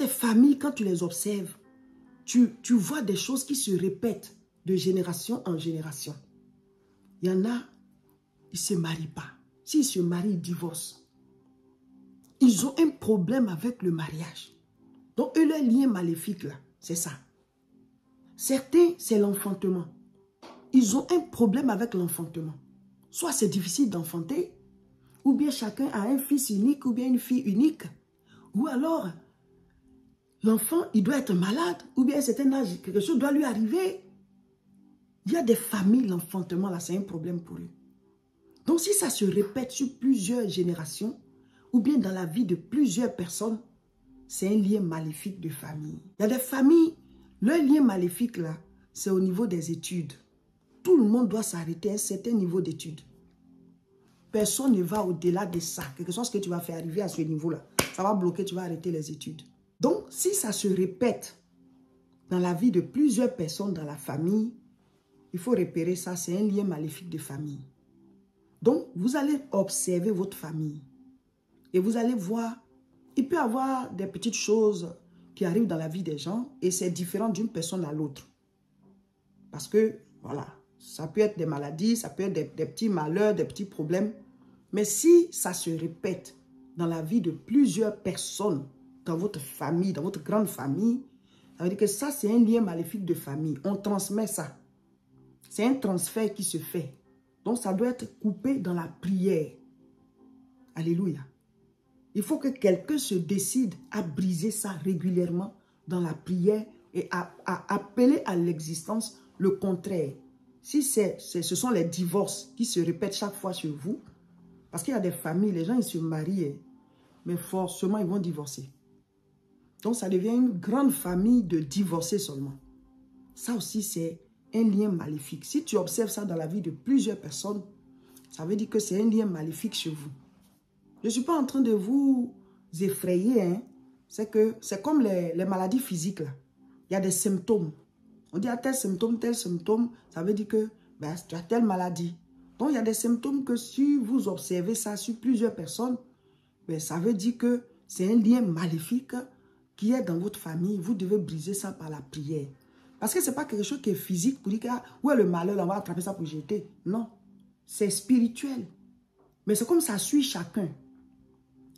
des familles, quand tu les observes, tu vois des choses qui se répètent de génération en génération. Il y en a, ils ne se marient pas. S'ils se marient, ils divorcent. Ils ont un problème avec le mariage. Donc, eux, leur lien maléfique, là, c'est ça. Certains, c'est l'enfantement. Ils ont un problème avec l'enfantement. Soit c'est difficile d'enfanter, ou bien chacun a un fils unique, ou bien une fille unique. Ou alors, l'enfant, il doit être malade, ou bien à un certain âge, quelque chose doit lui arriver. Il y a des familles, l'enfantement, là, c'est un problème pour eux. Donc, si ça se répète sur plusieurs générations, ou bien dans la vie de plusieurs personnes, c'est un lien maléfique de famille. Il y a des familles, leur lien maléfique, là, c'est au niveau des études. Tout le monde doit s'arrêter à un certain niveau d'études. Personne ne va au-delà de ça. Quelque chose que tu vas faire arriver à ce niveau-là, ça va bloquer, tu vas arrêter les études. Donc, si ça se répète dans la vie de plusieurs personnes dans la famille, il faut repérer ça, c'est un lien maléfique de famille. Donc, vous allez observer votre famille et vous allez voir, il peut y avoir des petites choses qui arrivent dans la vie des gens et c'est différent d'une personne à l'autre. Parce que, voilà, ça peut être des maladies, ça peut être des petits malheurs, des petits problèmes. Mais si ça se répète dans la vie de plusieurs personnes, dans votre famille, dans votre grande famille, ça veut dire que ça, c'est un lien maléfique de famille. On transmet ça. C'est un transfert qui se fait. Donc, ça doit être coupé dans la prière. Alléluia. Il faut que quelqu'un se décide à briser ça régulièrement dans la prière et à appeler à l'existence le contraire. Si ce sont les divorces qui se répètent chaque fois sur vous, parce qu'il y a des familles, les gens ils se marient, mais forcément ils vont divorcer. Donc ça devient une grande famille de divorcés seulement. Ça aussi c'est un lien maléfique. Si tu observes ça dans la vie de plusieurs personnes, ça veut dire que c'est un lien maléfique chez vous. Je ne suis pas en train de vous effrayer, hein. C'est comme les maladies physiques là. Il y a des symptômes. On dit à tel symptôme, ça veut dire que ben, tu as telle maladie. Donc, il y a des symptômes que si vous observez ça sur plusieurs personnes, ben, ça veut dire que c'est un lien maléfique qui est dans votre famille. Vous devez briser ça par la prière. Parce que ce n'est pas quelque chose qui est physique pour dire que où est le malheur, on va attraper ça pour jeter. Non, c'est spirituel. Mais c'est comme ça suit chacun.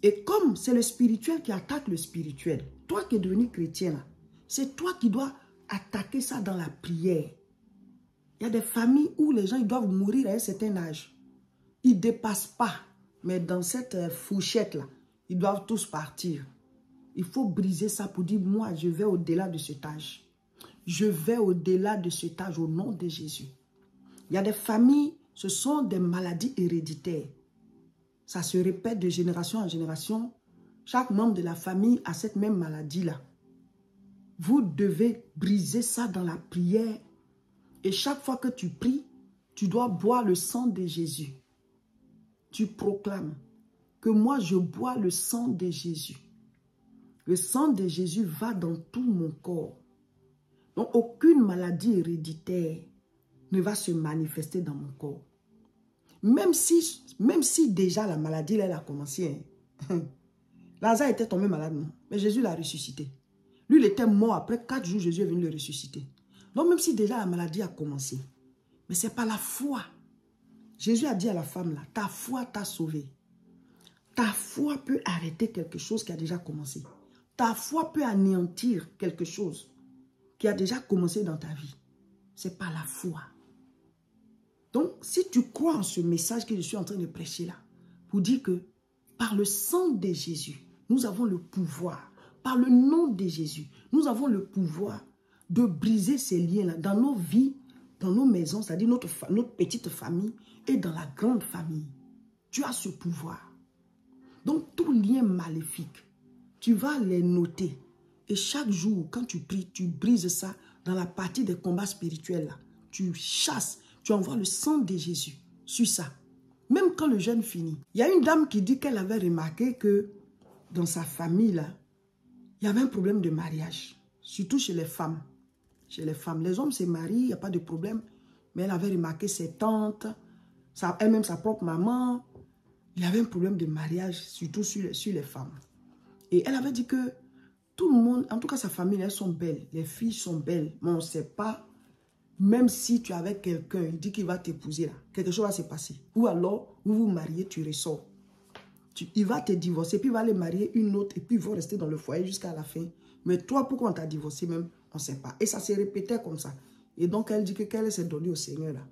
Et comme c'est le spirituel qui attaque le spirituel, toi qui es devenu chrétien, c'est toi qui dois attaquer ça dans la prière. Il y a des familles où les gens ils doivent mourir à un certain âge. Ils ne dépassent pas. Mais dans cette fourchette-là, ils doivent tous partir. Il faut briser ça pour dire, moi, je vais au-delà de cet âge. Je vais au-delà de cet âge au nom de Jésus. Il y a des familles, ce sont des maladies héréditaires. Ça se répète de génération en génération. Chaque membre de la famille a cette même maladie-là. Vous devez briser ça dans la prière. Et chaque fois que tu pries, tu dois boire le sang de Jésus. Tu proclames que moi, je bois le sang de Jésus. Le sang de Jésus va dans tout mon corps. Donc, aucune maladie héréditaire ne va se manifester dans mon corps. Même si déjà la maladie, elle a commencé. Hein. Lazare était tombé malade, non? Mais Jésus l'a ressuscité. Lui, il était mort. Après 4 jours, Jésus est venu le ressusciter. Donc, même si déjà la maladie a commencé, mais ce n'est pas la foi. Jésus a dit à la femme, là, ta foi t'a sauvé. Ta foi peut arrêter quelque chose qui a déjà commencé. Ta foi peut anéantir quelque chose qui a déjà commencé dans ta vie. Ce n'est pas la foi. Donc, si tu crois en ce message que je suis en train de prêcher là, pour dire que par le sang de Jésus, nous avons le pouvoir, par le nom de Jésus, nous avons le pouvoir de briser ces liens-là dans nos vies, dans nos maisons, c'est-à-dire notre petite famille et dans la grande famille. Tu as ce pouvoir. Donc, tout lien maléfique, tu vas les noter. Et chaque jour, quand tu pries, tu brises ça dans la partie des combats spirituels. Là. Tu chasses, tu envoies le sang de Jésus sur ça. Même quand le jeûne finit. Il y a une dame qui dit qu'elle avait remarqué que dans sa famille, là, il y avait un problème de mariage. Surtout chez les femmes. Chez les femmes. Les hommes se marient, il n'y a pas de problème. Mais elle avait remarqué ses tantes, elle-même sa propre maman. Il y avait un problème de mariage, surtout sur les femmes. Et elle avait dit que Tout le monde, en tout cas sa famille, elles sont belles. Les filles sont belles, mais on ne sait pas. Même si tu es avec quelqu'un, il dit qu'il va t'épouser là, quelque chose va se passer. Ou alors, vous vous mariez, tu ressors. Il va te divorcer, puis il va aller marier une autre, et puis ils vont rester dans le foyer jusqu'à la fin. Mais toi, pourquoi on t'a divorcé même, on ne sait pas. Et ça s'est répété comme ça. Et donc, elle dit que quand elle s'est donnée au Seigneur, là,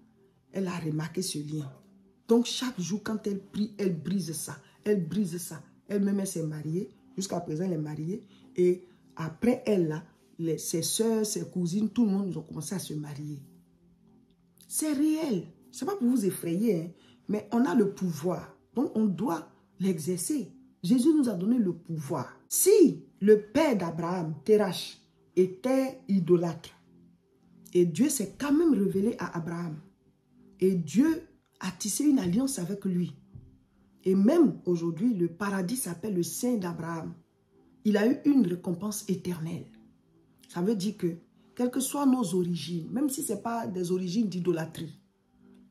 elle a remarqué ce lien. Donc, chaque jour, quand elle prie, elle brise ça. Elle brise ça. Elle-même, elle s'est mariée. Jusqu'à présent, elle est mariée. Et après elle, là, ses soeurs, ses cousines, tout le monde, ils ont commencé à se marier. C'est réel. Ce n'est pas pour vous effrayer, hein, mais on a le pouvoir. Donc, on doit l'exercer. Jésus nous a donné le pouvoir. Si le père d'Abraham, Terach, était idolâtre, et Dieu s'est quand même révélé à Abraham, et Dieu a tissé une alliance avec lui, et même aujourd'hui, le paradis s'appelle le sein d'Abraham, il a eu une récompense éternelle. Ça veut dire que, quelles que soient nos origines, même si ce n'est pas des origines d'idolâtrie,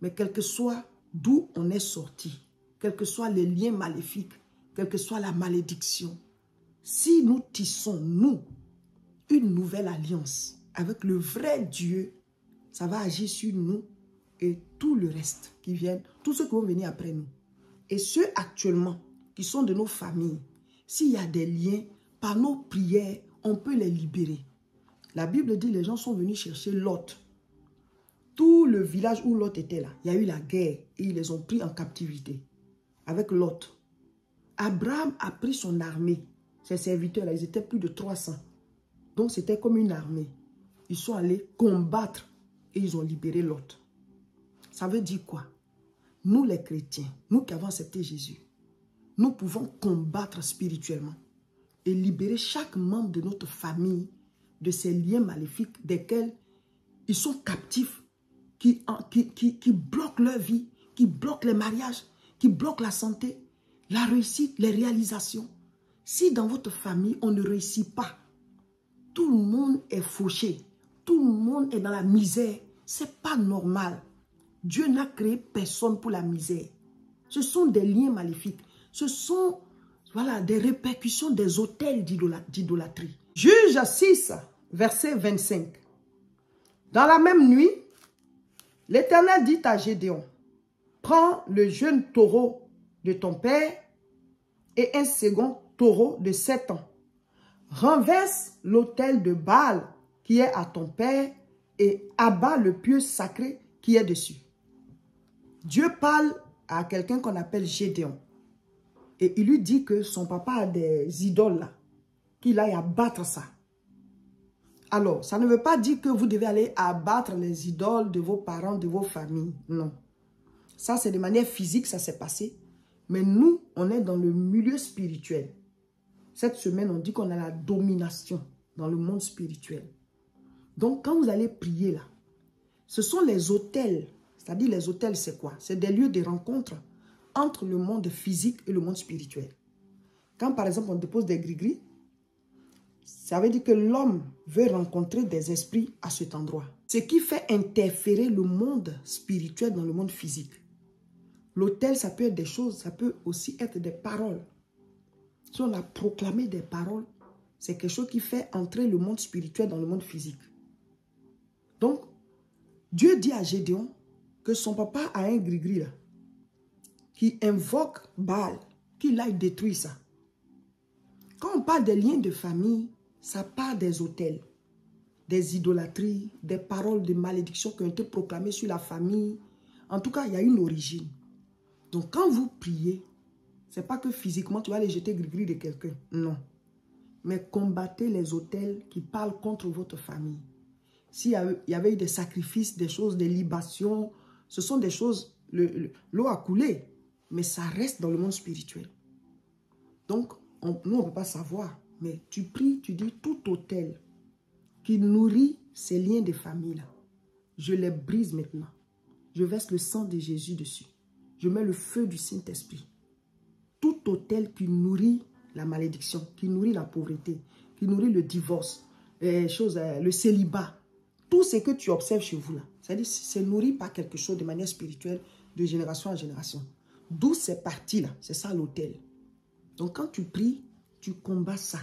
mais quel que soit d'où on est sorti, quels que soient les liens maléfiques, quelle que soit la malédiction, si nous tissons, nous, une nouvelle alliance avec le vrai Dieu, ça va agir sur nous et tout le reste qui viennent, tous ceux qui vont venir après nous. Et ceux actuellement qui sont de nos familles, s'il y a des liens, par nos prières, on peut les libérer. La Bible dit que les gens sont venus chercher Lot. Tout le village où Lot était là, il y a eu la guerre et ils les ont pris en captivité avec Lot. Abraham a pris son armée, ses serviteurs là, ils étaient plus de 300. Donc c'était comme une armée. Ils sont allés combattre et ils ont libéré Lot. Ça veut dire quoi? Nous les chrétiens, nous qui avons accepté Jésus, nous pouvons combattre spirituellement et libérer chaque membre de notre famille de ces liens maléfiques desquels ils sont captifs, qui bloquent leur vie, qui bloquent les mariages, qui bloquent la santé, la réussite, les réalisations. Si dans votre famille, on ne réussit pas, tout le monde est fauché, tout le monde est dans la misère, ce n'est pas normal. Dieu n'a créé personne pour la misère. Ce sont des liens maléfiques. Ce sont voilà, des répercussions des autels d'idolâtrie. Juge 6, verset 25. Dans la même nuit, l'Éternel dit à Gédéon, prends le jeune taureau de ton père et un second taureau de 7 ans. Renverse l'autel de Baal qui est à ton père et abat le pieu sacré qui est dessus. Dieu parle à quelqu'un qu'on appelle Gédéon. Et il lui dit que son papa a des idoles là, qu'il aille abattre ça. Alors, ça ne veut pas dire que vous devez aller abattre les idoles de vos parents, de vos familles. Non. Ça, c'est de manière physique, ça s'est passé. Mais nous, on est dans le milieu spirituel. Cette semaine, on dit qu'on a la domination dans le monde spirituel. Donc, quand vous allez prier là, ce sont les autels. C'est-à-dire les autels, c'est quoi? C'est des lieux de rencontre entre le monde physique et le monde spirituel. Quand, par exemple, on dépose des gris-gris, ça veut dire que l'homme veut rencontrer des esprits à cet endroit. Ce qui fait interférer le monde spirituel dans le monde physique. L'autel, ça peut être des choses, ça peut aussi être des paroles. Si on a proclamé des paroles, c'est quelque chose qui fait entrer le monde spirituel dans le monde physique. Donc, Dieu dit à Gédéon que son papa a un gris-gris là, qui invoque Baal, qu'il aille détruire ça. Quand on parle des liens de famille, ça part des autels, des idolâtries, des paroles de malédiction qui ont été proclamées sur la famille. En tout cas, il y a une origine. Donc, quand vous priez, ce n'est pas que physiquement, tu vas aller jeter gris-gris de quelqu'un. Non. Mais combattez les autels qui parlent contre votre famille. S'il y avait eu des sacrifices, des choses, des libations, ce sont des choses, l'eau a coulé, mais ça reste dans le monde spirituel. Donc, nous, on ne peut pas savoir, mais tu pries, tu dis tout autel qui nourrit ces liens de famille-là, je les brise maintenant. Je verse le sang de Jésus dessus. Je mets le feu du Saint-Esprit. Tout autel qui nourrit la malédiction, qui nourrit la pauvreté, qui nourrit le divorce, le célibat, tout ce que tu observes chez vous là, c'est-à-dire c'est nourri par quelque chose de manière spirituelle, de génération en génération. D'où c'est parti là, c'est ça l'autel. Donc quand tu pries, tu combats ça.